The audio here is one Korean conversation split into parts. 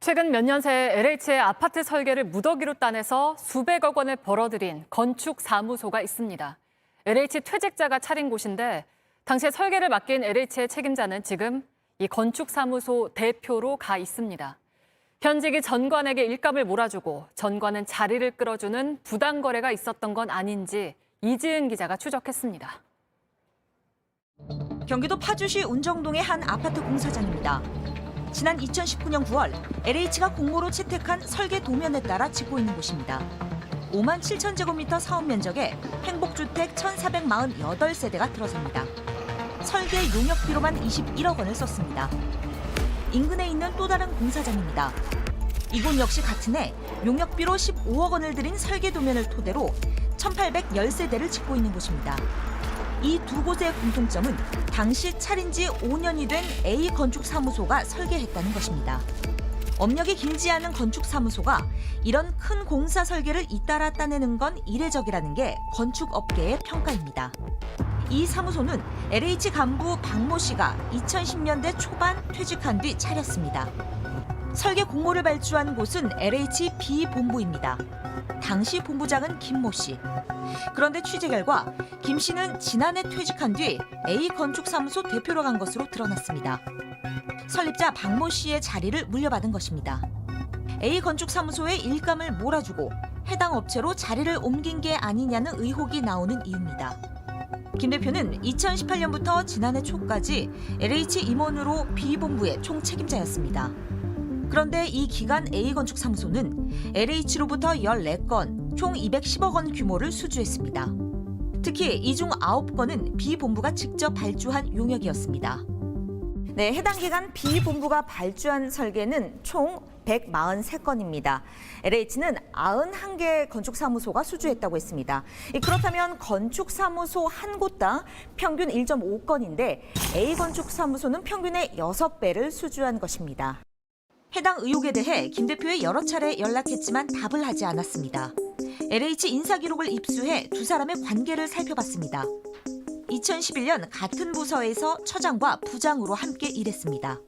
최근 몇 년 새 LH의 아파트 설계를 무더기로 따내서 수백억 원을 벌어들인 건축사무소가 있습니다. LH 퇴직자가 차린 곳인데 당시에 설계를 맡긴 LH의 책임자는 지금 이 건축사무소 대표로 가 있습니다. 현직이 전관에게 일감을 몰아주고 전관은 자리를 끌어주는 부당 거래가 있었던 건 아닌지 이지은 기자가 추적했습니다. 경기도 파주시 운정동의 한 아파트 공사장입니다. 지난 2019년 9월 LH가 공모로 채택한 설계 도면에 따라 짓고 있는 곳입니다. 5만 7천 제곱미터 사업 면적에 행복주택 1,448세대가 들어섭니다. 설계 용역비로만 21억 원을 썼습니다. 인근에 있는 또 다른 공사장입니다. 이곳 역시 같은 해 용역비로 15억 원을 들인 설계 도면을 토대로 1,810세대를 짓고 있는 곳입니다. 이 두 곳의 공통점은 당시 차린 지 5년이 된 A건축사무소가 설계했다는 것입니다. 업력이 길지 않은 건축사무소가 이런 큰 공사 설계를 잇따라 따내는 건 이례적이라는 게 건축업계의 평가입니다. 이 사무소는 LH 간부 박모 씨가 2010년대 초반 퇴직한 뒤 차렸습니다. 설계 공모를 발주한 곳은 LH B본부입니다. 당시 본부장은 김모 씨. 그런데 취재 결과 김 씨는 지난해 퇴직한 뒤 A건축사무소 대표로 간 것으로 드러났습니다. 설립자 박모 씨의 자리를 물려받은 것입니다. A건축사무소에 일감을 몰아주고 해당 업체로 자리를 옮긴 게 아니냐는 의혹이 나오는 이유입니다. 김 대표는 2018년부터 지난해 초까지 LH 임원으로 B본부의 총책임자였습니다. 그런데 이 기간 A건축사무소는 LH로부터 14건, 총 210억 원 규모를 수주했습니다. 특히 이 중 9건은 B본부가 직접 발주한 용역이었습니다. 네, 해당 기간 B본부가 발주한 설계는 총 143건입니다. LH는 91개 건축사무소가 수주했다고 했습니다. 그렇다면 건축사무소 한 곳당 평균 1.5건인데 A건축사무소는 평균의 6배를 수주한 것입니다. 해당 의혹에 대해 김 대표에 여러 차례 연락했지만 답을 하지 않았습니다. LH 인사 기록을 입수해 두 사람의 관계를 살펴봤습니다. 2011년 같은 부서에서 처장과 부장으로 함께 일했습니다.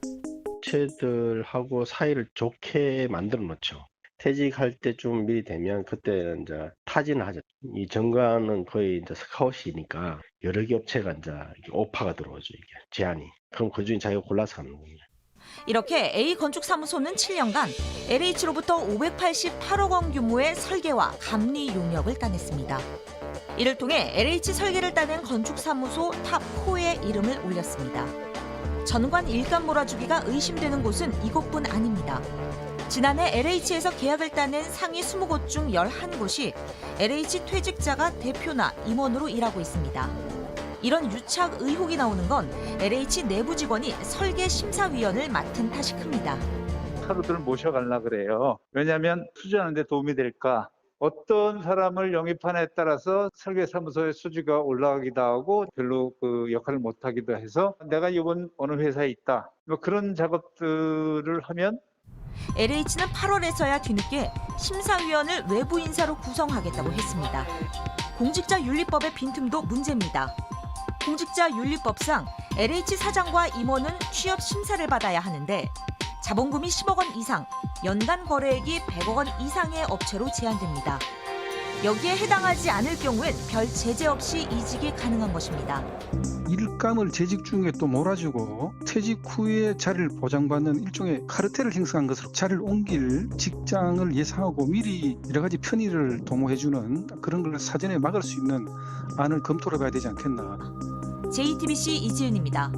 업체들하고 사이를 좋게 만들어 놓죠. 퇴직할 때좀 미리 되면 그때는 이제 타진을 하죠. 이 정관은 거의 이제 스카웃이니까 여러 개 업체가 이제 오파가 들어오죠, 이게 제안이. 그럼 그중에 자기가 골라서 하는 거예요. 이렇게 A건축사무소는 7년간 LH로부터 588억 원 규모의 설계와 감리 용역을 따냈습니다. 이를 통해 LH 설계를 따낸 건축사무소 탑4의 이름을 올렸습니다. 전관 일감 몰아주기가 의심되는 곳은 이곳뿐 아닙니다. 지난해 LH에서 계약을 따낸 상위 20곳 중 11곳이 LH 퇴직자가 대표나 임원으로 일하고 있습니다. 이런 유착 의혹이 나오는 건 LH 내부 직원이 설계심사위원을 맡은 탓이 큽니다. 하루들 모셔가려고 그래요. 왜냐하면 수주하는 데 도움이 될까? 어떤 사람을 영입하냐에 따라서 설계사무소의 수주가 올라가기도 하고 별로 그 역할을 못하기도 해서 내가 이번 어느 회사에 있다. 뭐 그런 작업들을 하면 LH는 8월에서야 뒤늦게 심사위원을 외부 인사로 구성하겠다고 했습니다. 공직자윤리법의 빈틈도 문제입니다. 공직자윤리법상 LH 사장과 임원은 취업 심사를 받아야 하는데 자본금이 10억 원 이상, 연간 거래액이 100억 원 이상의 업체로 제한됩니다. 여기에 해당하지 않을 경우엔 별 제재 없이 이직이 가능한 것입니다. 일감을 재직 중에 또 몰아주고 퇴직 후에 자리를 보장받는 일종의 카르텔을 형성한 것으로 자리를 옮길 직장을 예상하고 미리 여러 가지 편의를 도모해주는 그런 걸 사전에 막을 수 있는 안을 검토를 해봐야 되지 않겠나. JTBC 이지은입니다.